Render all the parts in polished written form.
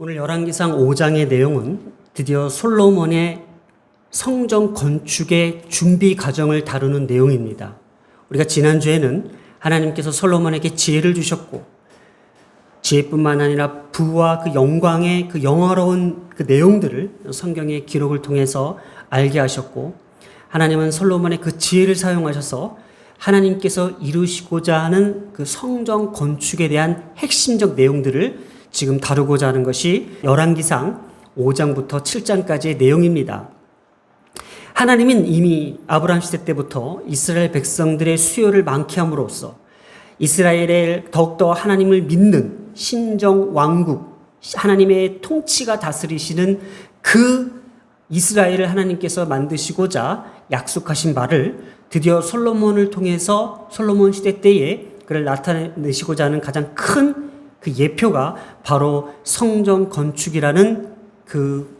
오늘 열왕기상 5장의 내용은 드디어 솔로몬의 성전 건축의 준비 과정을 다루는 내용입니다. 우리가 지난주에는 하나님께서 솔로몬에게 지혜를 주셨고 지혜뿐만 아니라 부와 그 영광의 그 영화로운 그 내용들을 성경의 기록을 통해서 알게 하셨고, 하나님은 솔로몬의 그 지혜를 사용하셔서 하나님께서 이루시고자 하는 그 성전 건축에 대한 핵심적 내용들을 지금 다루고자 하는 것이 열왕기상 5장부터 7장까지의 내용입니다. 하나님은 이미 아브라함 시대 때부터 이스라엘 백성들의 수요를 많게 함으로써 이스라엘에 더욱더 하나님을 믿는 신정 왕국, 하나님의 통치가 다스리시는 그 이스라엘을 하나님께서 만드시고자 약속하신 바를 드디어 솔로몬을 통해서 솔로몬 시대 때에 그를 나타내시고자 하는 가장 큰 그 예표가 바로 성전 건축이라는 그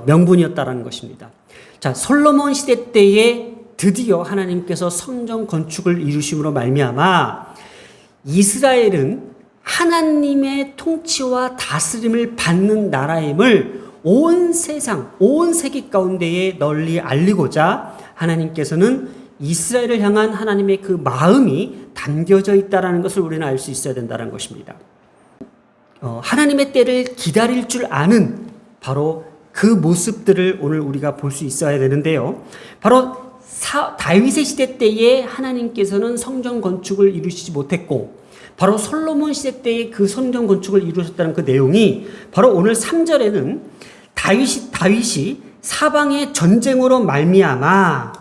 명분이었다라는 것입니다. 자, 솔로몬 시대 때에 드디어 하나님께서 성전 건축을 이루심으로 말미암아 이스라엘은 하나님의 통치와 다스림을 받는 나라임을 온 세상, 온 세계 가운데에 널리 알리고자 하나님께서는 이스라엘을 향한 하나님의 그 마음이 담겨져 있다는 것을 우리는 알 수 있어야 된다는 것입니다. 하나님의 때를 기다릴 줄 아는 바로 그 모습들을 오늘 우리가 볼 수 있어야 되는데요. 바로 다윗의 시대 때에 하나님께서는 성전 건축을 이루시지 못했고, 바로 솔로몬 시대 때에 그 성전 건축을 이루셨다는 그 내용이 바로 오늘 3절에는 다윗이 사방의 전쟁으로 말미암아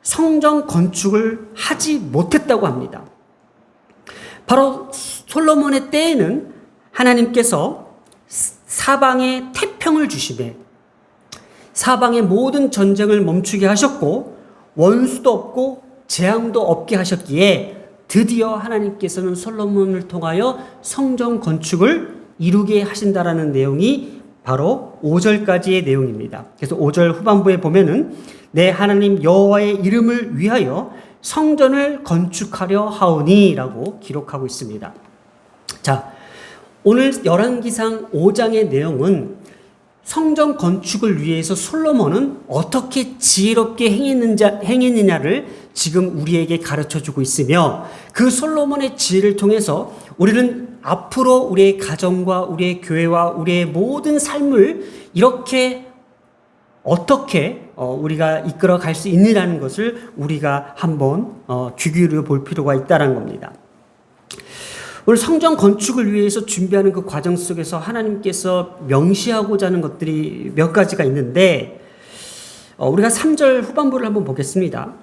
성전 건축을 하지 못했다고 합니다. 바로 솔로몬의 때에는 하나님께서 사방에 태평을 주시되 사방의 모든 전쟁을 멈추게 하셨고 원수도 없고 재앙도 없게 하셨기에 드디어 하나님께서는 솔로몬을 통하여 성전 건축을 이루게 하신다라는 내용이 바로 5절까지의 내용입니다. 그래서 5절 후반부에 보면은 내 하나님 여호와의 이름을 위하여 성전을 건축하려 하오니라고 기록하고 있습니다. 자, 오늘 열왕기상 5장의 내용은 성전 건축을 위해서 솔로몬은 어떻게 지혜롭게 행했느냐를 지금 우리에게 가르쳐주고 있으며, 그 솔로몬의 지혜를 통해서 우리는 앞으로 우리의 가정과 우리의 교회와 우리의 모든 삶을 이렇게 어떻게 우리가 이끌어 갈 수 있느냐는 것을 우리가 한번 귀 기울여 볼 필요가 있다는 겁니다. 오늘 성전 건축을 위해서 준비하는 그 과정 속에서 하나님께서 명시하고자 하는 것들이 몇 가지가 있는데, 우리가 3절 후반부를 한번 보겠습니다.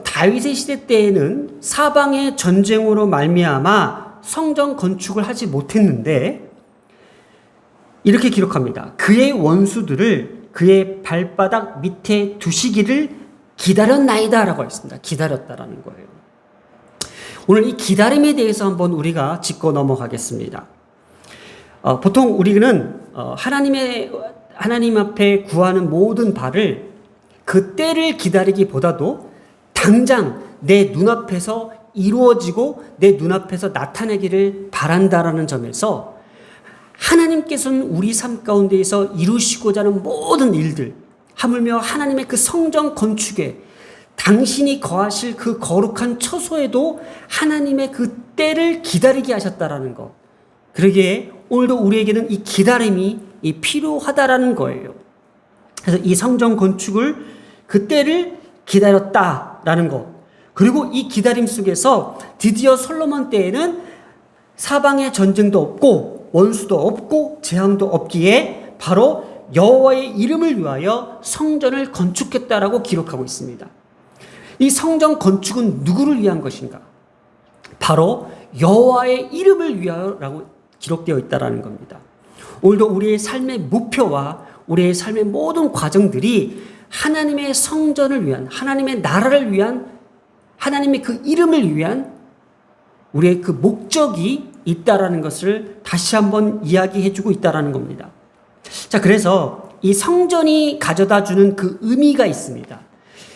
다윗의 시대 때에는 사방의 전쟁으로 말미암아 성전 건축을 하지 못했는데 이렇게 기록합니다. 그의 원수들을 그의 발바닥 밑에 두시기를 기다렸나이다 라고 했습니다. 기다렸다라는 거예요. 오늘 이 기다림에 대해서 한번 우리가 짚고 넘어가겠습니다. 보통 우리는 하나님 앞에 구하는 모든 바를 그 때를 기다리기보다도 당장 내 눈앞에서 이루어지고 내 눈앞에서 나타내기를 바란다라는 점에서 하나님께서는 우리 삶 가운데에서 이루시고자 하는 모든 일들, 하물며 하나님의 그 성전 건축에 당신이 거하실 그 거룩한 처소에도 하나님의 그 때를 기다리게 하셨다라는 것. 그러기에 오늘도 우리에게는 이 기다림이 필요하다라는 거예요. 그래서 이 성전 건축을 그 때를 기다렸다라는 것. 그리고 이 기다림 속에서 드디어 솔로몬 때에는 사방에 전쟁도 없고 원수도 없고 재앙도 없기에 바로 여호와의 이름을 위하여 성전을 건축했다라고 기록하고 있습니다. 이 성전 건축은 누구를 위한 것인가? 바로 여호와의 이름을 위하여라고 기록되어 있다라는 겁니다. 오늘도 우리의 삶의 목표와 우리의 삶의 모든 과정들이 하나님의 성전을 위한, 하나님의 나라를 위한, 하나님의 그 이름을 위한 우리의 그 목적이 있다라는 것을 다시 한번 이야기해주고 있다라는 겁니다. 자, 그래서 이 성전이 가져다 주는 그 의미가 있습니다.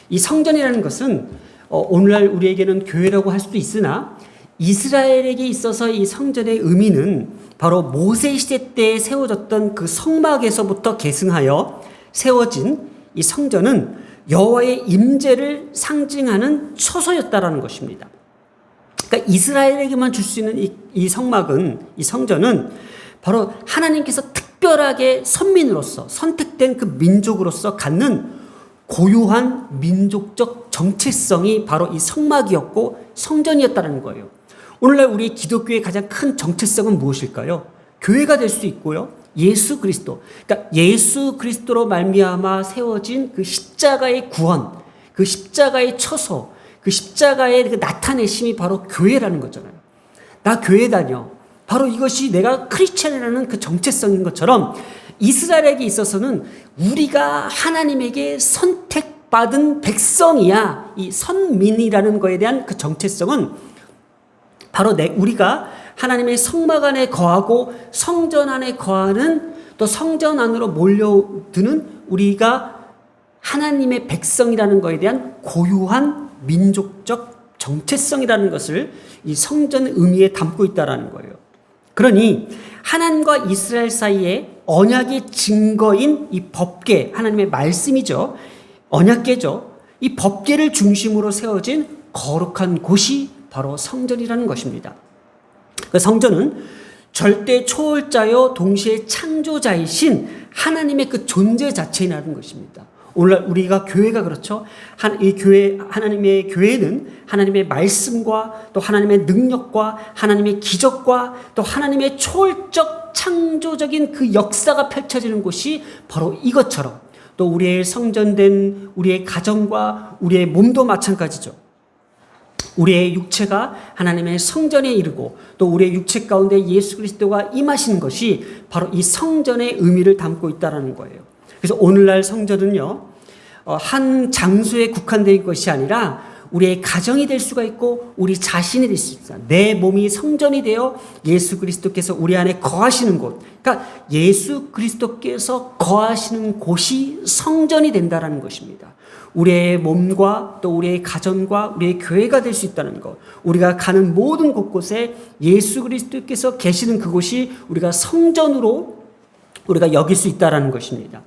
이 성전이라는 것은 오늘날 우리에게는 교회라고 할 수도 있으나 이스라엘에게 있어서 이 성전의 의미는 바로 모세 시대 때 세워졌던 그 성막에서부터 계승하여 세워진 이 성전은 여호와의 임재를 상징하는 처소였다라는 것입니다. 그러니까 이스라엘에게만 줄 수 있는 이 성막은, 이 성전은 바로 하나님께서 특별하게 선민으로서 선택된 그 민족으로서 갖는 고유한 민족적 정체성이 바로 이 성막이었고 성전이었다는 거예요. 오늘날 우리 기독교의 가장 큰 정체성은 무엇일까요? 교회가 될 수 있고요. 예수 그리스도. 그러니까 예수 그리스도로 말미암아 세워진 그 십자가의 구원, 그 십자가의 처소, 그 십자가의 그 나타내심이 바로 교회라는 거잖아요. 나 교회 다녀. 바로 이것이 내가 크리스찬이라는 그 정체성인 것처럼 이스라엘에게 있어서는 우리가 하나님에게 선택받은 백성이야. 이 선민이라는 거에 대한 그 정체성은 바로 우리가 하나님의 성막 안에 거하고 성전 안에 거하는, 또 성전 안으로 몰려드는 우리가 하나님의 백성이라는 것에 대한 고유한 민족적 정체성이라는 것을 이 성전 의미에 담고 있다는 거예요. 그러니 하나님과 이스라엘 사이에 언약의 증거인 이 법궤, 하나님의 말씀이죠. 언약궤죠. 이 법궤를 중심으로 세워진 거룩한 곳이 바로 성전이라는 것입니다. 그 성전은 절대 초월자요 동시에 창조자이신 하나님의 그 존재 자체라는 것입니다. 오늘날 우리가 교회가 그렇죠. 이 교회, 하나님의 교회는 하나님의 말씀과 또 하나님의 능력과 하나님의 기적과 또 하나님의 초월적 창조적인 그 역사가 펼쳐지는 곳이 바로 이것처럼, 또 우리의 성전된 우리의 가정과 우리의 몸도 마찬가지죠. 우리의 육체가 하나님의 성전에 이르고 또 우리의 육체 가운데 예수 그리스도가 임하신 것이 바로 이 성전의 의미를 담고 있다는 거예요. 그래서 오늘날 성전은요, 한 장소에 국한된 것이 아니라 우리의 가정이 될 수가 있고 우리 자신이 될 수 있습니다. 내 몸이 성전이 되어 예수 그리스도께서 우리 안에 거하시는 곳, 그러니까 예수 그리스도께서 거하시는 곳이 성전이 된다는 것입니다. 우리의 몸과 또 우리의 가정과 우리의 교회가 될 수 있다는 것, 우리가 가는 모든 곳곳에 예수 그리스도께서 계시는 그곳이 우리가 성전으로 우리가 여길 수 있다는 것입니다.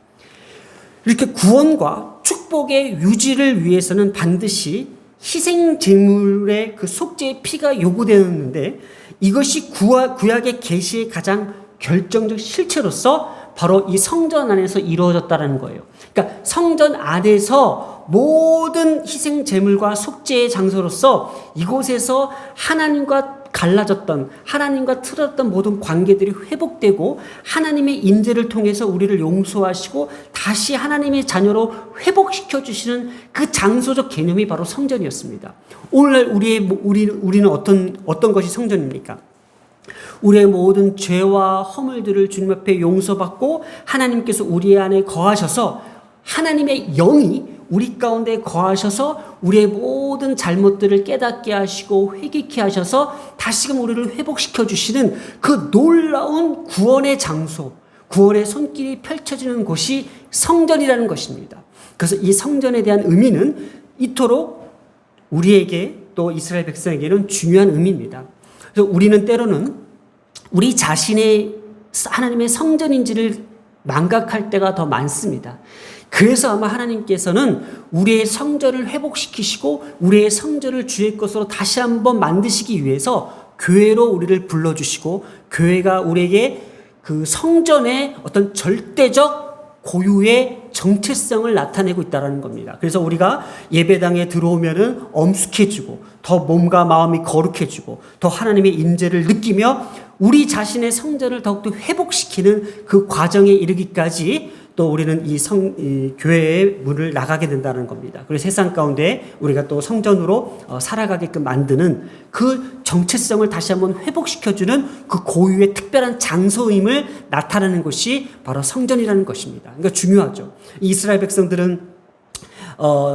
이렇게 구원과 축복의 유지를 위해서는 반드시 희생 제물의 그 속죄의 피가 요구되었는데, 이것이 구약의 계시의 가장 결정적 실체로서 바로 이 성전 안에서 이루어졌다는 거예요. 그러니까 성전 안에서 모든 희생 제물과 속죄의 장소로서 이곳에서 하나님과 갈라졌던, 하나님과 틀어졌던 모든 관계들이 회복되고 하나님의 임재를 통해서 우리를 용서하시고 다시 하나님의 자녀로 회복시켜 주시는 그 장소적 개념이 바로 성전이었습니다. 오늘날 우리는 어떤 것이 성전입니까? 우리의 모든 죄와 허물들을 주님 앞에 용서받고 하나님께서 우리 안에 거하셔서 하나님의 영이 우리 가운데 거하셔서 우리의 모든 잘못들을 깨닫게 하시고 회개케 하셔서 다시금 우리를 회복시켜 주시는 그 놀라운 구원의 장소, 구원의 손길이 펼쳐지는 곳이 성전이라는 것입니다. 그래서 이 성전에 대한 의미는 이토록 우리에게 또 이스라엘 백성에게는 중요한 의미입니다. 그래서 우리는 때로는 우리 자신의 하나님의 성전인지를 망각할 때가 더 많습니다. 그래서 아마 하나님께서는 우리의 성전을 회복시키시고 우리의 성전을 주의 것으로 다시 한번 만드시기 위해서 교회로 우리를 불러주시고 교회가 우리에게 그 성전의 어떤 절대적 고유의 정체성을 나타내고 있다는 겁니다. 그래서 우리가 예배당에 들어오면은 엄숙해지고 더 몸과 마음이 거룩해지고 더 하나님의 임재를 느끼며 우리 자신의 성전을 더욱더 회복시키는 그 과정에 이르기까지 또 우리는 이 교회의 문을 나가게 된다는 겁니다. 그래서 세상 가운데 우리가 또 성전으로 살아가게끔 만드는 그 정체성을 다시 한번 회복시켜주는 그 고유의 특별한 장소임을 나타내는 것이 바로 성전이라는 것입니다. 그러니까 중요하죠. 이스라엘 백성들은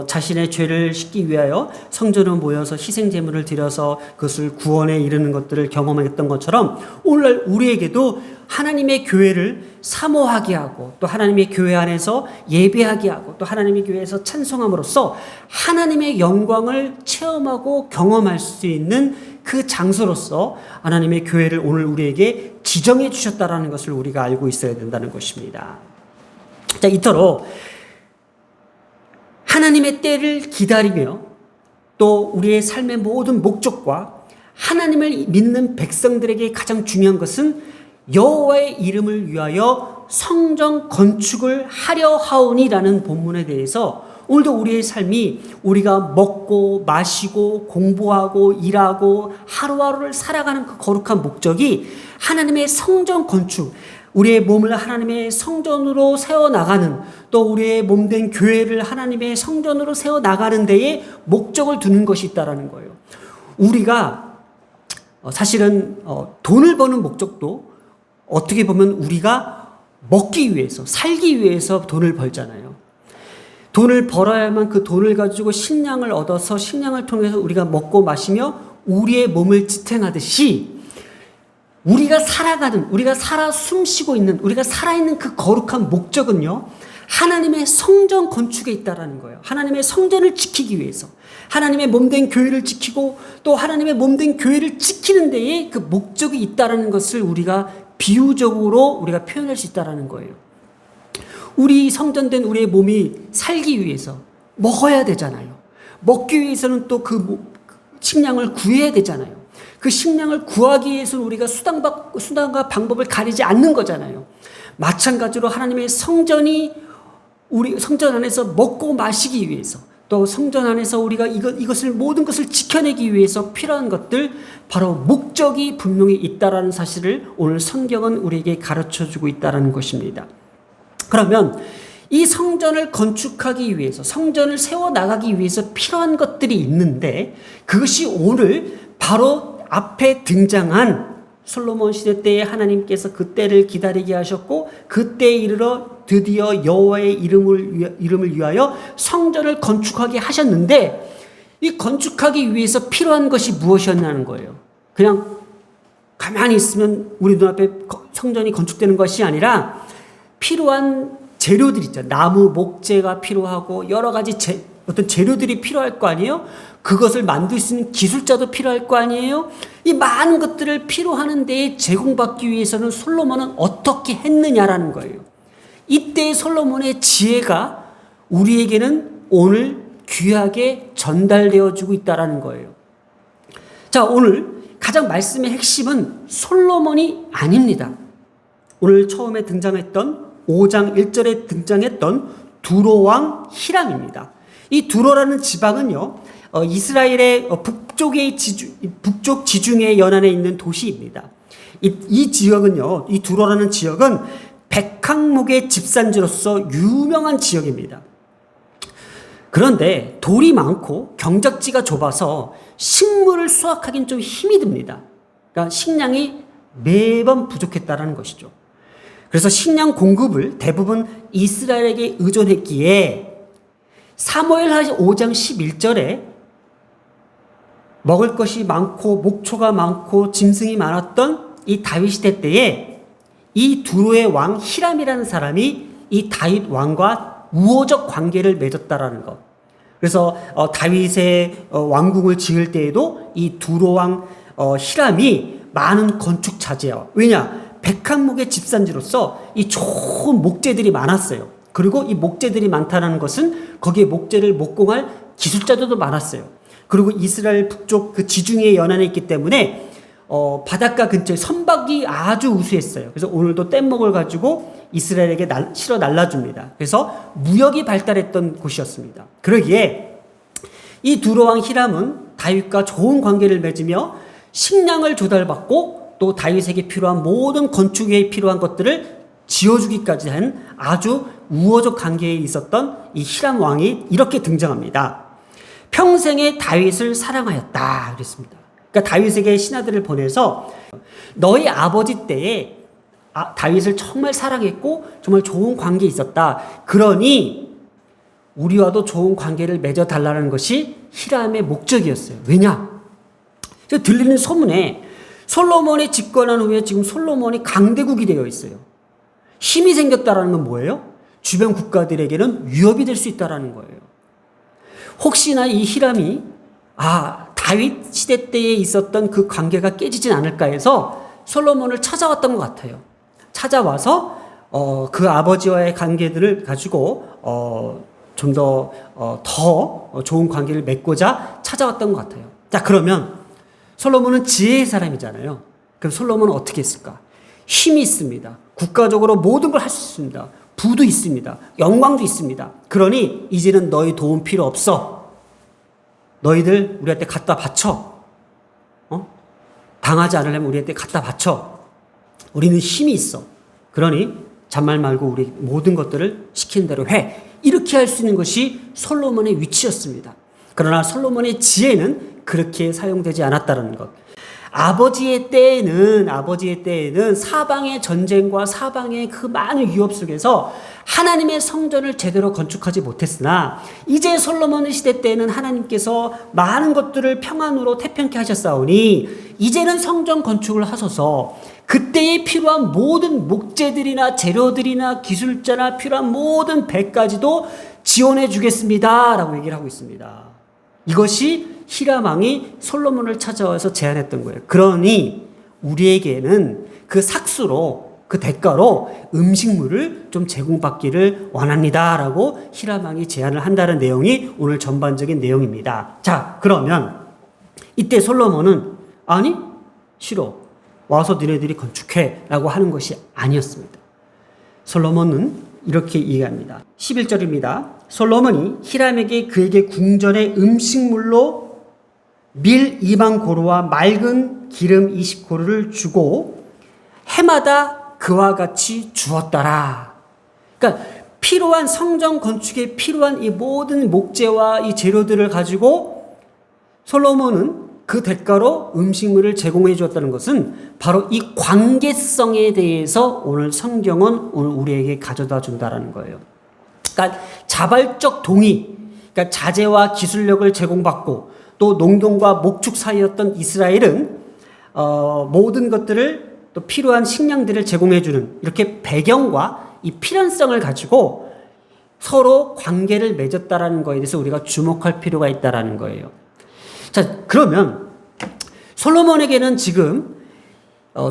자신의 죄를 씻기 위하여 성전에 모여서 희생 제물을 드려서 그것을 구원에 이르는 것들을 경험했던 것처럼 오늘날 우리에게도 하나님의 교회를 사모하게 하고 또 하나님의 교회 안에서 예배하게 하고 또 하나님의 교회에서 찬송함으로써 하나님의 영광을 체험하고 경험할 수 있는 그 장소로서 하나님의 교회를 오늘 우리에게 지정해 주셨다라는 것을 우리가 알고 있어야 된다는 것입니다. 자, 이토록 하나님의 때를 기다리며 또 우리의 삶의 모든 목적과 하나님을 믿는 백성들에게 가장 중요한 것은 여호와의 이름을 위하여 성전 건축을 하려 하오니라는 본문에 대해서 오늘도 우리의 삶이 우리가 먹고 마시고 공부하고 일하고 하루하루를 살아가는 그 거룩한 목적이 하나님의 성전 건축, 우리의 몸을 하나님의 성전으로 세워나가는, 또 우리의 몸된 교회를 하나님의 성전으로 세워나가는 데에 목적을 두는 것이 있다는 거예요. 우리가 사실은 돈을 버는 목적도 어떻게 보면 우리가 먹기 위해서, 살기 위해서 돈을 벌잖아요. 돈을 벌어야만 그 돈을 가지고 식량을 얻어서 식량을 통해서 우리가 먹고 마시며 우리의 몸을 지탱하듯이 우리가 살아가는, 우리가 살아 숨쉬고 있는, 우리가 살아있는 그 거룩한 목적은요, 하나님의 성전 건축에 있다라는 거예요. 하나님의 성전을 지키기 위해서, 하나님의 몸된 교회를 지키고 또 하나님의 몸된 교회를 지키는 데에 그 목적이 있다라는 것을 우리가 비유적으로 우리가 표현할 수 있다라는 거예요. 우리 성전된 우리의 몸이 살기 위해서 먹어야 되잖아요. 먹기 위해서는 또 그 식량을 구해야 되잖아요. 그 식량을 구하기 위해서는 우리가 수단과 방법을 가리지 않는 거잖아요. 마찬가지로 하나님의 성전이 우리 성전 안에서 먹고 마시기 위해서, 또 성전 안에서 우리가 이것을 모든 것을 지켜내기 위해서 필요한 것들, 바로 목적이 분명히 있다라는 사실을 오늘 성경은 우리에게 가르쳐주고 있다라는 것입니다. 그러면 이 성전을 건축하기 위해서, 성전을 세워나가기 위해서 필요한 것들이 있는데, 그것이 오늘 바로 앞에 등장한 솔로몬 시대 때에 하나님께서 그 때를 기다리게 하셨고 그때에 이르러 드디어 여호와의 이름을 위하여 성전을 건축하게 하셨는데, 이 건축하기 위해서 필요한 것이 무엇이었냐는 거예요. 그냥 가만히 있으면 우리 눈앞에 성전이 건축되는 것이 아니라 필요한 재료들 있죠. 나무, 목재가 필요하고 여러 가지 어떤 재료들이 필요할 거 아니에요? 그것을 만들 수 있는 기술자도 필요할 거 아니에요? 이 많은 것들을 필요하는 데에 제공받기 위해서는 솔로몬은 어떻게 했느냐라는 거예요. 이때 솔로몬의 지혜가 우리에게는 오늘 귀하게 전달되어 주고 있다는 거예요. 자, 오늘 가장 말씀의 핵심은 솔로몬이 아닙니다. 오늘 처음에 등장했던 5장 1절에 등장했던 두로왕 히람입니다. 이 두로라는 지방은요, 이스라엘의 북쪽 지중해 연안에 있는 도시입니다. 이 지역은요, 이 두로라는 지역은 백항목의 집산지로서 유명한 지역입니다. 그런데 돌이 많고 경작지가 좁아서 식물을 수확하기는 좀 힘이 듭니다. 그러니까 식량이 매번 부족했다는 것이죠. 그래서 식량 공급을 대부분 이스라엘에게 의존했기에 사무엘하 5장 11절에 먹을 것이 많고 목초가 많고 짐승이 많았던 이 다윗 시대 때에 이 두로의 왕 히람이라는 사람이 이 다윗 왕과 우호적 관계를 맺었다라는 것. 그래서 다윗의 왕궁을 지을 때에도 이 두로 왕 히람이 많은 건축 자재와, 왜냐? 백항목의 집산지로서 이 좋은 목재들이 많았어요. 그리고 이 목재들이 많다는 것은 거기에 목재를 목공할 기술자들도 많았어요. 그리고 이스라엘 북쪽 그 지중해 연안에 있기 때문에 바닷가 근처에 선박이 아주 우수했어요. 그래서 오늘도 뗏목을 가지고 이스라엘에게 실어 날라줍니다. 그래서 무역이 발달했던 곳이었습니다. 그러기에 이 두로왕 히람은 다윗과 좋은 관계를 맺으며 식량을 조달받고 또 다윗에게 필요한 모든 건축에 필요한 것들을 지어주기까지 한 아주 우호적 관계에 있었던 이 히람 왕이 이렇게 등장합니다. 평생에 다윗을 사랑하였다 그랬습니다. 그러니까 다윗에게 신하들을 보내서 너희 아버지 때에 다윗을 정말 사랑했고 정말 좋은 관계에 있었다. 그러니 우리와도 좋은 관계를 맺어달라는 것이 히람의 목적이었어요. 왜냐? 들리는 소문에 솔로몬이 집권한 후에 지금 솔로몬이 강대국이 되어 있어요. 힘이 생겼다라는 건 뭐예요? 주변 국가들에게는 위협이 될 수 있다라는 거예요. 혹시나 이 히람이 다윗 시대 때에 있었던 그 관계가 깨지진 않을까 해서 솔로몬을 찾아왔던 것 같아요. 찾아와서 그 아버지와의 관계들을 가지고 좀 더 좋은 관계를 맺고자 찾아왔던 것 같아요. 자, 그러면 솔로몬은 지혜의 사람이잖아요. 그럼 솔로몬은 어떻게 했을까? 힘이 있습니다. 국가적으로 모든 걸 할 수 있습니다. 부도 있습니다. 영광도 있습니다. 그러니 이제는 너희 도움 필요 없어. 너희들 우리한테 갖다 바쳐. 당하지 않으려면 우리한테 갖다 바쳐. 우리는 힘이 있어. 그러니 잔말 말고 우리 모든 것들을 시킨 대로 해. 이렇게 할 수 있는 것이 솔로몬의 위치였습니다. 그러나 솔로몬의 지혜는 그렇게 사용되지 않았다는 것. 아버지의 때에는 사방의 전쟁과 사방의 그 많은 위협 속에서 하나님의 성전을 제대로 건축하지 못했으나 이제 솔로몬의 시대 때에는 하나님께서 많은 것들을 평안으로 태평케 하셨사오니 이제는 성전 건축을 하소서. 그때에 필요한 모든 목재들이나 재료들이나 기술자나 필요한 모든 배까지도 지원해 주겠습니다 라고 얘기를 하고 있습니다. 이것이 히람 왕이 솔로몬을 찾아와서 제안했던 거예요. 그러니 우리에게는 그 삭수로, 그 대가로 음식물을 좀 제공받기를 원합니다 라고 히람 왕이 제안을 한다는 내용이 오늘 전반적인 내용입니다. 자, 그러면 이때 솔로몬은 아니 싫어, 와서 너네들이 건축해 라고 하는 것이 아니었습니다. 솔로몬은 이렇게 얘기합니다. 11절입니다. 솔로몬이 히람에게 그에게 궁전의 음식물로 밀 2만 고루와 맑은 기름 20고루를 주고 해마다 그와 같이 주었더라. 그러니까 필요한 성전 건축에 필요한 이 모든 목재와 이 재료들을 가지고 솔로몬은 그 대가로 음식물을 제공해 주었다는 것은 바로 이 관계성에 대해서 오늘 성경은 오늘 우리에게 가져다 준다는 거예요. 그러니까 자발적 동의, 그러니까 자재와 기술력을 제공받고 또 농경과 목축 사이였던 이스라엘은 모든 것들을 또 필요한 식량들을 제공해 주는 이렇게 배경과 이 필연성을 가지고 서로 관계를 맺었다라는 거에 대해서 우리가 주목할 필요가 있다라는 거예요. 자, 그러면 솔로몬에게는 지금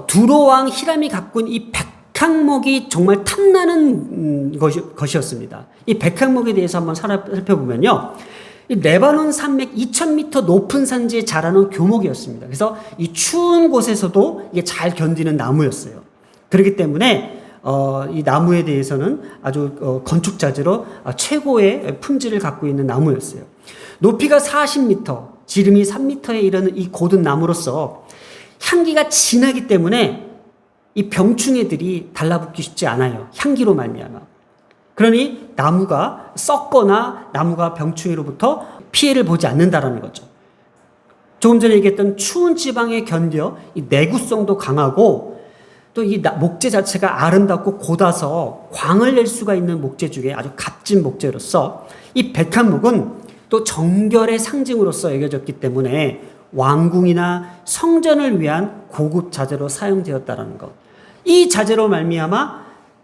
두로왕 히람이 갖고 있는 이 백항목이 정말 탐나는 것이었습니다. 이 백항목에 대해서 한번 살펴보면요. 이 레바논 산맥 2000m 높은 산지에 자라는 교목이었습니다. 그래서 이 추운 곳에서도 이게 잘 견디는 나무였어요. 그렇기 때문에 이 나무에 대해서는 아주 건축 자재로 최고의 품질을 갖고 있는 나무였어요. 높이가 40m, 지름이 3m에 이르는 이 고든 나무로서 향기가 진하기 때문에 이 병충해들이 달라붙기 쉽지 않아요. 향기로 말미암아. 그러니 나무가 썩거나 나무가 병충해로부터 피해를 보지 않는다라는 거죠. 조금 전에 얘기했던 추운 지방에 견뎌 이 내구성도 강하고 또 이 목재 자체가 아름답고 곧아서 광을 낼 수가 있는 목재 중에 아주 값진 목재로서 이 백한목은 또 정결의 상징으로서 여겨졌기 때문에 왕궁이나 성전을 위한 고급 자재로 사용되었다는 것. 이 자재로 말미암아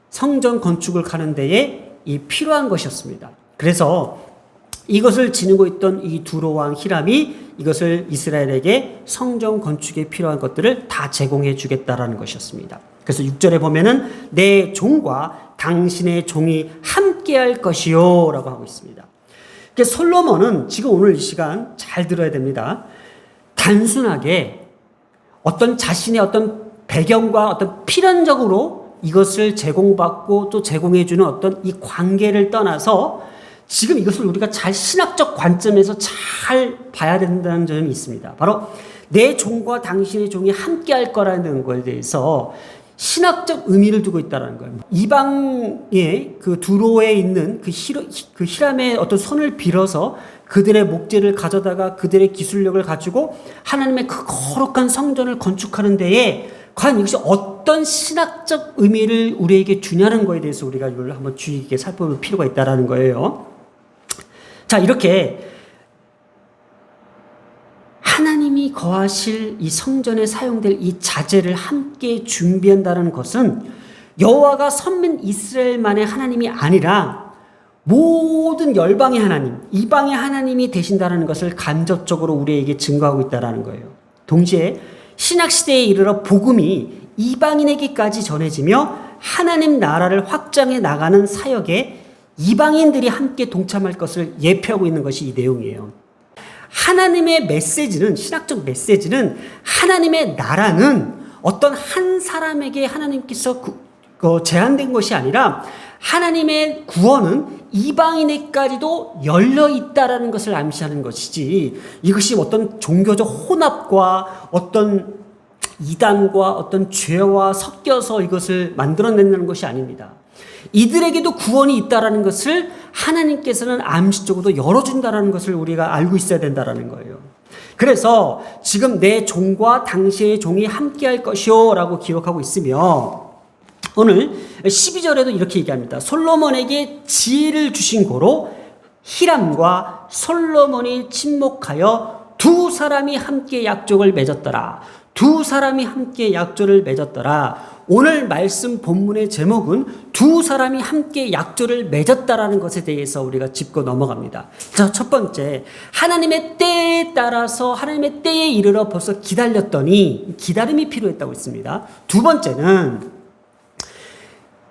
성전 건축을 하는 데에 이 필요한 것이었습니다. 그래서 이것을 지니고 있던 이 두로왕 히람이 이것을 이스라엘에게 성전 건축에 필요한 것들을 다 제공해 주겠다라는 것이었습니다. 그래서 6절에 보면은 내 종과 당신의 종이 함께할 것이요 라고 하고 있습니다. 그러니까 솔로몬은 지금 오늘 이 시간 잘 들어야 됩니다. 단순하게 어떤 자신의 어떤 배경과 어떤 필연적으로 이것을 제공받고 또 제공해주는 어떤 이 관계를 떠나서 지금 이것을 우리가 잘 신학적 관점에서 잘 봐야 된다는 점이 있습니다. 바로 내 종과 당신의 종이 함께 할 거라는 것에 대해서 신학적 의미를 두고 있다는 거예요. 이방의 그 두로에 있는 그 히람의 어떤 손을 빌어서 그들의 목재를 가져다가 그들의 기술력을 가지고 하나님의 그 거룩한 성전을 건축하는 데에 과연 이것이 어떤 신학적 의미를 우리에게 주냐는 거에 대해서 우리가 이걸 한번 주의 깊게 살펴볼 필요가 있다는 거예요. 자, 이렇게 하나님이 거하실 이 성전에 사용될 이 자재를 함께 준비한다는 것은 여호와가 선민 이스라엘만의 하나님이 아니라 모든 열방의 하나님, 이방의 하나님이 되신다는 것을 간접적으로 우리에게 증거하고 있다는 거예요. 동시에 신약시대에 이르러 복음이 이방인에게까지 전해지며 하나님 나라를 확장해 나가는 사역에 이방인들이 함께 동참할 것을 예표하고 있는 것이 이 내용이에요. 하나님의 메시지는, 신학적 메시지는, 하나님의 나라는 어떤 한 사람에게 하나님께서 제한된 것이 아니라 하나님의 구원은 이방인에까지도 열려 있다라는 것을 암시하는 것이지, 이것이 어떤 종교적 혼합과 어떤 이단과 어떤 죄와 섞여서 이것을 만들어낸다는 것이 아닙니다. 이들에게도 구원이 있다라는 것을 하나님께서는 암시적으로 열어준다라는 것을 우리가 알고 있어야 된다라는 거예요. 그래서 지금 내 종과 당시의 종이 함께할 것이요 라고 기록하고 있으며, 오늘 12절에도 이렇게 얘기합니다. 솔로몬에게 지혜를 주신 고로 히람과 솔로몬이 친목하여 두 사람이 함께 약속을 맺었더라. 두 사람이 함께 약조를 맺었더라. 오늘 말씀 본문의 제목은 두 사람이 함께 약조를 맺었다라는 것에 대해서 우리가 짚고 넘어갑니다. 자, 첫 번째, 하나님의 때에 따라서 하나님의 때에 이르러 벌써 기다렸더니 기다림이 필요했다고 했습니다. 두 번째는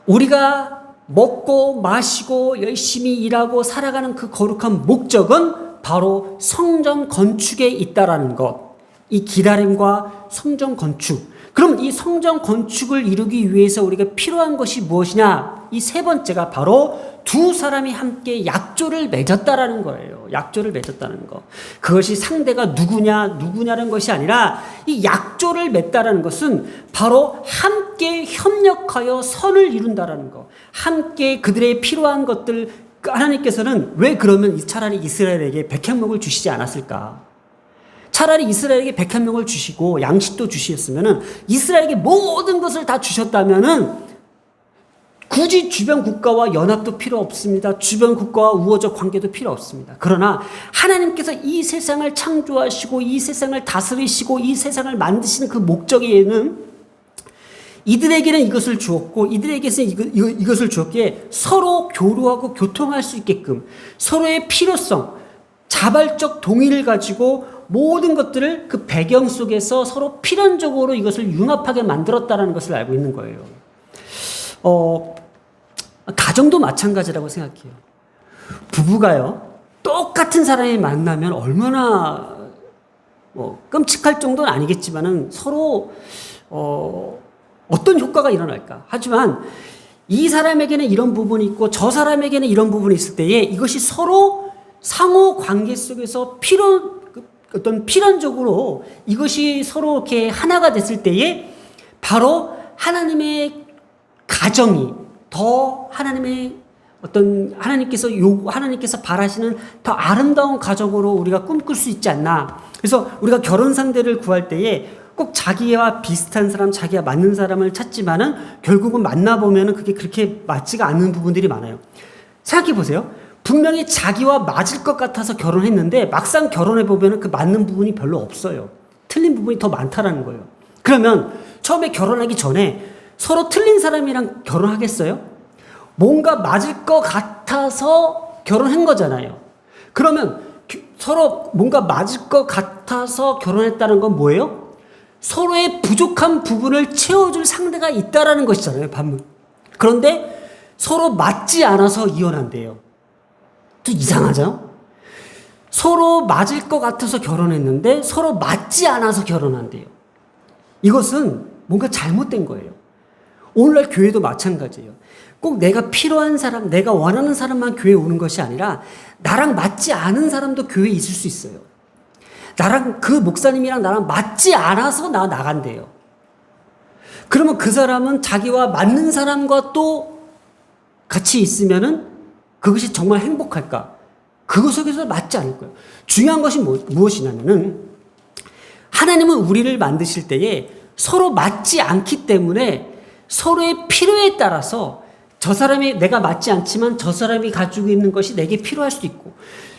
우리가 먹고 마시고 열심히 일하고 살아가는 그 거룩한 목적은 바로 성전 건축에 있다라는 것. 이 기다림과 성전 건축. 그럼 이 성전 건축을 이루기 위해서 우리가 필요한 것이 무엇이냐? 이 세 번째가 바로 두 사람이 함께 약조를 맺었다라는 거예요. 약조를 맺었다는 거. 그것이 상대가 누구냐는 것이 아니라 이 약조를 맺다라는 것은 바로 함께 협력하여 선을 이룬다라는 거. 함께 그들의 필요한 것들, 하나님께서는 왜 그러면 차라리 이스라엘에게 백향목을 주시지 않았을까? 차라리 이스라엘에게 100명을 주시고 양식도 주셨으면은, 이스라엘에게 모든 것을 다 주셨다면은 굳이 주변 국가와 연합도 필요 없습니다. 주변 국가와 우호적 관계도 필요 없습니다. 그러나 하나님께서 이 세상을 창조하시고 이 세상을 다스리시고 이 세상을 만드시는 그 목적에는 이들에게는 이것을 주었고 이들에게는 이것을 주었기에 서로 교류하고 교통할 수 있게끔 서로의 필요성, 자발적 동의를 가지고 모든 것들을 그 배경 속에서 서로 필연적으로 이것을 융합하게 만들었다는 것을 알고 있는 거예요. 가정도 마찬가지라고 생각해요. 부부가요, 똑같은 사람이 만나면 얼마나 끔찍할 정도는 아니겠지만은 서로 어떤 효과가 일어날까. 하지만 이 사람에게는 이런 부분이 있고 저 사람에게는 이런 부분이 있을 때에 이것이 서로 상호 관계 속에서 어떤 필연적으로 이것이 서로 이렇게 하나가 됐을 때에 바로 하나님의 가정이 더 하나님께서 바라시는 더 아름다운 가정으로 우리가 꿈꿀 수 있지 않나. 그래서 우리가 결혼 상대를 구할 때에 꼭 자기와 비슷한 사람, 자기와 맞는 사람을 찾지만은 결국은 만나보면은 그게 그렇게 맞지가 않는 부분들이 많아요. 생각해 보세요. 분명히 자기와 맞을 것 같아서 결혼했는데 막상 결혼해보면 그 맞는 부분이 별로 없어요. 틀린 부분이 더 많다라는 거예요. 그러면 처음에 결혼하기 전에 서로 틀린 사람이랑 결혼하겠어요? 뭔가 맞을 것 같아서 결혼한 거잖아요. 그러면 서로 뭔가 맞을 것 같아서 결혼했다는 건 뭐예요? 서로의 부족한 부분을 채워줄 상대가 있다라는 것이잖아요. 그런데 서로 맞지 않아서 이혼한대요. 또 이상하죠? 서로 맞을 것 같아서 결혼했는데 서로 맞지 않아서 결혼한대요. 이것은 뭔가 잘못된 거예요. 오늘날 교회도 마찬가지예요. 꼭 내가 필요한 사람, 내가 원하는 사람만 교회에 오는 것이 아니라 나랑 맞지 않은 사람도 교회에 있을 수 있어요. 그 목사님이랑 나랑 맞지 않아서 나간대요. 그러면 그 사람은 자기와 맞는 사람과 또 같이 있으면은 그것이 정말 행복할까? 그것 속에서 맞지 않을 거예요. 중요한 것이 무엇이냐면은 하나님은 우리를 만드실 때에 서로 맞지 않기 때문에 서로의 필요에 따라서 저 사람이 내가 맞지 않지만 저 사람이 가지고 있는 것이 내게 필요할 수도 있고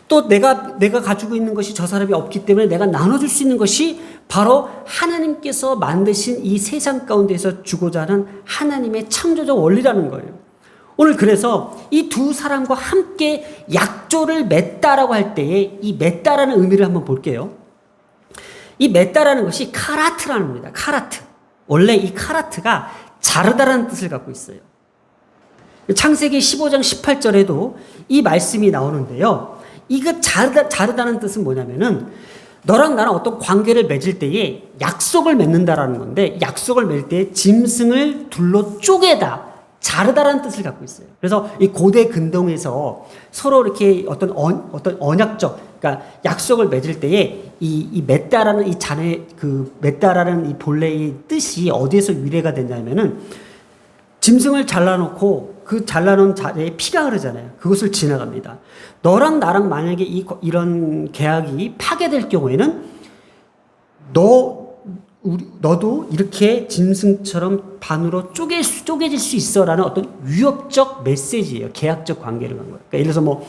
또 내가 가지고 있는 것이 저 사람이 없기 때문에 내가 나눠줄 수 있는 것이 바로 하나님께서 만드신 이 세상 가운데서 주고자 하는 하나님의 창조적 원리라는 거예요. 오늘 그래서 이 두 사람과 함께 약조를 맺다라고 할 때에 이 맺다라는 의미를 한번 볼게요. 이 맺다라는 것이 카라트라는 겁니다. 카라트. 원래 이 카라트가 자르다라는 뜻을 갖고 있어요. 창세기 15장 18절에도 이 말씀이 나오는데요. 이거 자르다는 뜻은 뭐냐면은 너랑 나랑 어떤 관계를 맺을 때에 약속을 맺는다라는 건데, 약속을 맺을 때 짐승을 둘로 쪼개다, 자르다라는 뜻을 갖고 있어요. 그래서 이 고대 근동에서 서로 이렇게 어떤 언약적, 그러니까 약속을 맺을 때에 이 맺다라는 이 맺다라는 이 본래의 뜻이 어디에서 유래가 됐냐면은 짐승을 잘라놓고 그 잘라놓은 자리에 피가 흐르잖아요. 그것을 지나갑니다. 너랑 나랑 만약에 이런 계약이 파괴될 경우에는 너도 이렇게 짐승처럼 반으로 쪼개질 수 있어라는 어떤 위협적 메시지예요. 계약적 관계를 간 거예요. 그러니까 예를 들어서 뭐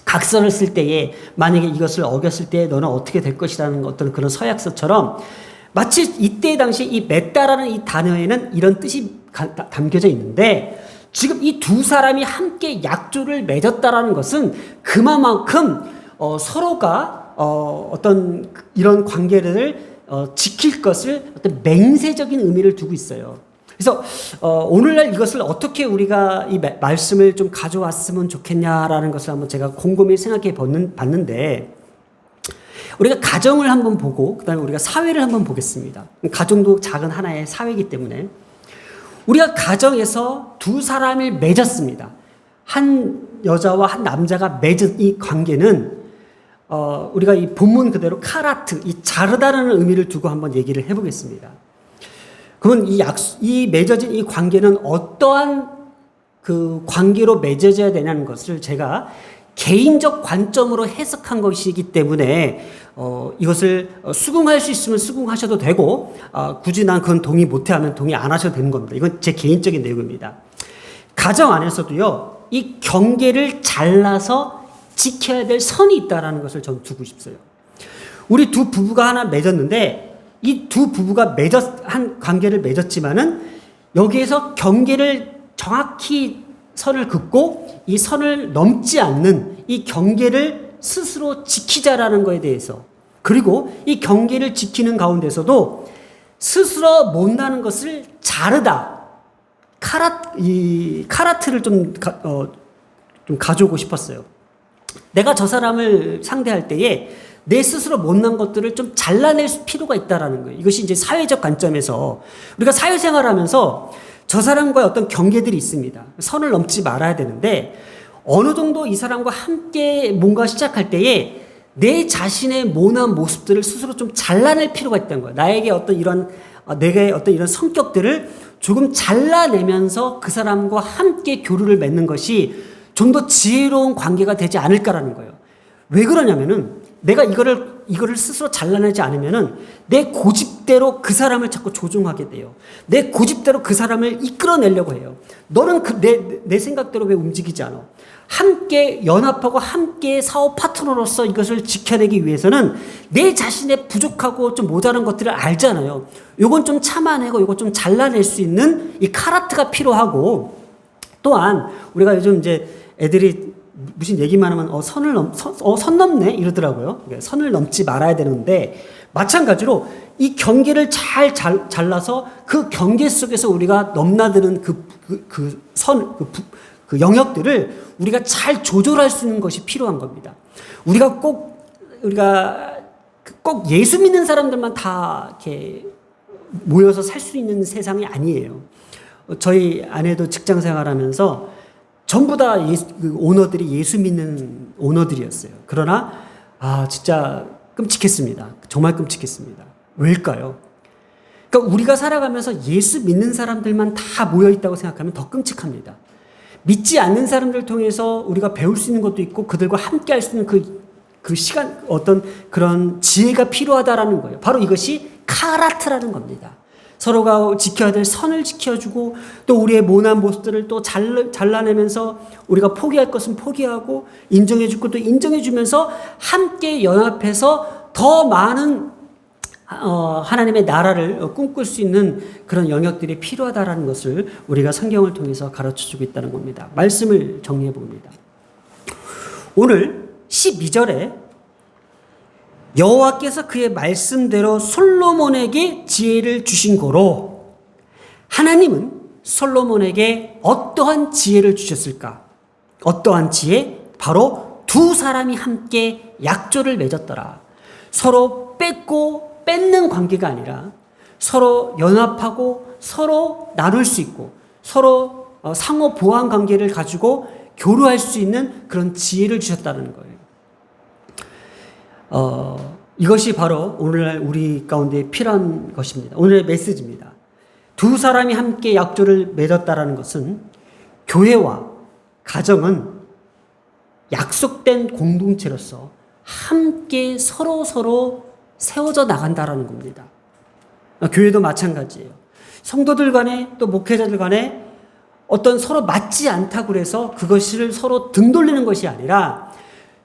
각서를 쓸 때에 만약에 이것을 어겼을 때 너는 어떻게 될 것이라는 어떤 그런 서약서처럼 마치 이때 당시 이 맺다라는 이 단어에는 이런 뜻이 담겨져 있는데, 지금 이 두 사람이 함께 약조를 맺었다라는 것은 그만큼 서로가 어떤 이런 관계를 지킬 것을 어떤 맹세적인 의미를 두고 있어요. 그래서 오늘날 이것을 어떻게 우리가 이 말씀을 좀 가져왔으면 좋겠냐라는 것을 한번 제가 곰곰이 생각해 봤는데, 우리가 가정을 한번 보고 그다음에 우리가 사회를 한번 보겠습니다. 가정도 작은 하나의 사회이기 때문에 우리가 가정에서 두 사람을 맺었습니다. 한 여자와 한 남자가 맺은 이 관계는 우리가 이 본문 그대로 카라트, 이 자르다라는 의미를 두고 한번 얘기를 해보겠습니다. 그러면 이 맺어진 이 관계는 어떠한 그 관계로 맺어져야 되냐는 것을 제가 개인적 관점으로 해석한 것이기 때문에 이것을 수긍할 수 있으면 수긍하셔도 되고, 굳이 난 그건 동의 못해 하면 동의 안 하셔도 되는 겁니다. 이건 제 개인적인 내용입니다. 가정 안에서도요, 이 경계를 잘라서 지켜야 될 선이 있다는 것을 저는 두고 싶어요. 우리 두 부부가 하나 맺었는데, 이 두 부부가 한 관계를 맺었지만은 여기에서 경계를 정확히 선을 긋고 이 선을 넘지 않는 이 경계를 스스로 지키자라는 것에 대해서, 그리고 이 경계를 지키는 가운데서도 스스로 못나는 것을 자르다, 카라트를 좀 가져오고 싶었어요. 내가 저 사람을 상대할 때에 내 스스로 못난 것들을 좀 잘라낼 필요가 있다라는 거예요. 이것이 이제 사회적 관점에서 우리가 사회생활하면서 저 사람과의 어떤 경계들이 있습니다. 선을 넘지 말아야 되는데, 어느 정도 이 사람과 함께 뭔가 시작할 때에 내 자신의 모난 모습들을 스스로 좀 잘라낼 필요가 있다는 거예요. 내게 어떤 이런 성격들을 조금 잘라내면서 그 사람과 함께 교류를 맺는 것이 좀 더 지혜로운 관계가 되지 않을까라는 거예요. 왜 그러냐면은 내가 이거를 스스로 잘라내지 않으면은 내 고집대로 그 사람을 자꾸 조종하게 돼요. 내 고집대로 그 사람을 이끌어내려고 해요. 너는 내 생각대로 왜 움직이지 않아? 함께 연합하고 함께 사업 파트너로서 이것을 지켜내기 위해서는 내 자신의 부족하고 좀 모자란 것들을 알잖아요. 요건 좀 참아내고 요건 좀 잘라낼 수 있는 이 카라트가 필요하고, 또한 우리가 요즘 이제 애들이 무슨 얘기만 하면 선 넘네 이러더라고요. 선을 넘지 말아야 되는데, 마찬가지로 이 경계를 잘 잘라서 그 경계 속에서 우리가 넘나드는 그 영역들을 우리가 잘 조절할 수 있는 것이 필요한 겁니다. 우리가 꼭 예수 믿는 사람들만 다 이렇게 모여서 살 수 있는 세상이 아니에요. 저희 아내도 직장 생활하면서 전부 다 오너들이 예수 믿는 오너들이었어요. 그러나 진짜 끔찍했습니다. 정말 끔찍했습니다. 왜일까요? 그러니까 우리가 살아가면서 예수 믿는 사람들만 다 모여 있다고 생각하면 더 끔찍합니다. 믿지 않는 사람들 통해서 우리가 배울 수 있는 것도 있고 그들과 함께 할 수 있는 그 시간, 어떤 그런 지혜가 필요하다라는 거예요. 바로 이것이 카라트라는 겁니다. 서로가 지켜야 될 선을 지켜주고, 또 우리의 모난 모습들을 또 잘라내면서 우리가 포기할 것은 포기하고 인정해줄 것도 인정해주면서 함께 연합해서 더 많은 하나님의 나라를 꿈꿀 수 있는 그런 영역들이 필요하다라는 것을 우리가 성경을 통해서 가르쳐주고 있다는 겁니다. 말씀을 정리해 봅니다. 오늘 12절에 여호와께서 그의 말씀대로 솔로몬에게 지혜를 주신 고로, 하나님은 솔로몬에게 어떠한 지혜를 주셨을까? 어떠한 지혜? 바로 두 사람이 함께 약조를 맺었더라. 서로 뺏고 뺏는 관계가 아니라 서로 연합하고 서로 나눌 수 있고 서로 상호 보완 관계를 가지고 교류할 수 있는 그런 지혜를 주셨다는 거예요. 이것이 바로 오늘날 우리 가운데 필요한 것입니다. 오늘의 메시지입니다. 두 사람이 함께 약조를 맺었다라는 것은 교회와 가정은 약속된 공동체로서 함께 서로 세워져 나간다라는 겁니다. 교회도 마찬가지예요. 성도들 간에 또 목회자들 간에 어떤 서로 맞지 않다고 해서 그것을 서로 등 돌리는 것이 아니라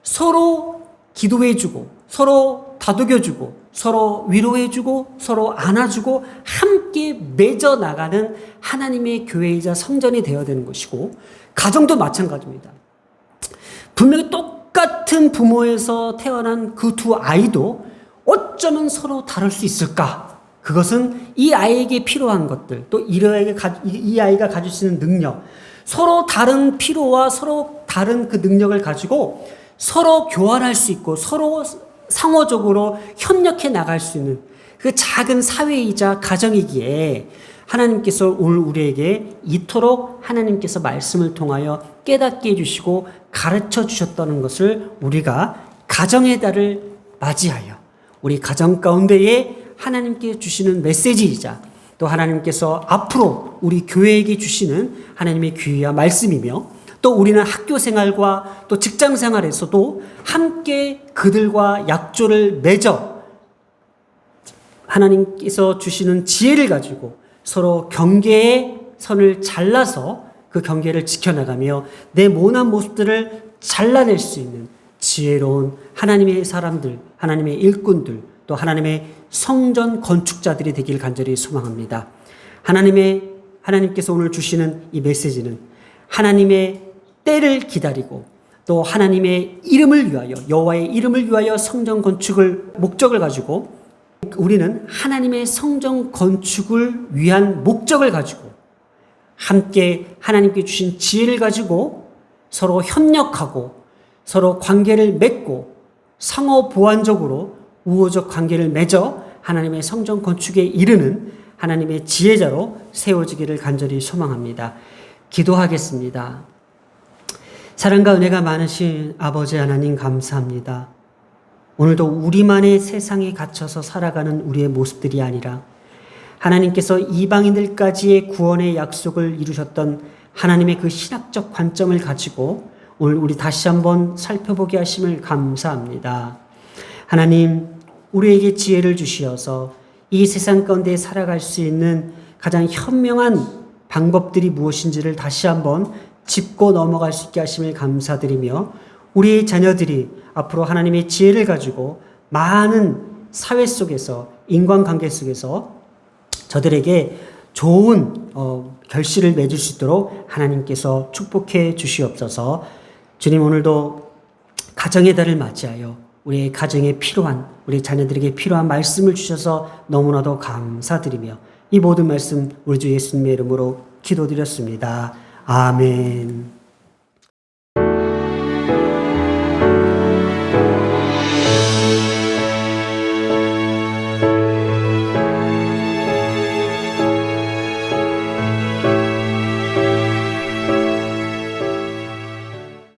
서로 기도해주고 서로 다독여주고 서로 위로해주고 서로 안아주고 함께 맺어 나가는 하나님의 교회이자 성전이 되어야 되는 것이고, 가정도 마찬가지입니다. 분명히 똑같은 부모에서 태어난 그 두 아이도 어쩌면 서로 다를 수 있을까? 그것은 이 아이에게 필요한 것들, 또 이 아이가 가질 수 있는 능력, 서로 다른 필요와 서로 다른 그 능력을 가지고 서로 교환할 수 있고 서로 상호적으로 협력해 나갈 수 있는 그 작은 사회이자 가정이기에 하나님께서 오늘 우리에게 이토록 하나님께서 말씀을 통하여 깨닫게 해주시고 가르쳐 주셨다는 것을 우리가 가정의 달을 맞이하여 우리 가정 가운데에 하나님께 주시는 메시지이자 또 하나님께서 앞으로 우리 교회에게 주시는 하나님의 귀와 말씀이며, 또 우리는 학교 생활과 또 직장 생활에서도 함께 그들과 약조를 맺어 하나님께서 주시는 지혜를 가지고 서로 경계의 선을 잘라서 그 경계를 지켜나가며 내 모난 모습들을 잘라낼 수 있는 지혜로운 하나님의 사람들, 하나님의 일꾼들, 또 하나님의 성전 건축자들이 되길 간절히 소망합니다. 하나님께서 오늘 주시는 이 메시지는 하나님의 때를 기다리고 또 하나님의 이름을 위하여, 여호와의 이름을 위하여 성전 건축을 목적을 가지고, 우리는 하나님의 성전 건축을 위한 목적을 가지고 함께 하나님께 주신 지혜를 가지고 서로 협력하고 서로 관계를 맺고 상호 보완적으로 우호적 관계를 맺어 하나님의 성전 건축에 이르는 하나님의 지혜자로 세워지기를 간절히 소망합니다. 기도하겠습니다. 사랑과 은혜가 많으신 아버지 하나님, 감사합니다. 오늘도 우리만의 세상에 갇혀서 살아가는 우리의 모습들이 아니라 하나님께서 이방인들까지의 구원의 약속을 이루셨던 하나님의 그 신학적 관점을 가지고 오늘 우리 다시 한번 살펴보게 하심을 감사합니다. 하나님, 우리에게 지혜를 주시어서 이 세상 가운데 살아갈 수 있는 가장 현명한 방법들이 무엇인지를 다시 한번 짚고 넘어갈 수 있게 하심을 감사드리며, 우리의 자녀들이 앞으로 하나님의 지혜를 가지고 많은 사회 속에서, 인간관계 속에서 저들에게 좋은 결실을 맺을 수 있도록 하나님께서 축복해 주시옵소서. 주님, 오늘도 가정의 달을 맞이하여 우리의 가정에 필요한, 우리 자녀들에게 필요한 말씀을 주셔서 너무나도 감사드리며 이 모든 말씀 우리 주 예수님의 이름으로 기도드렸습니다. 아멘.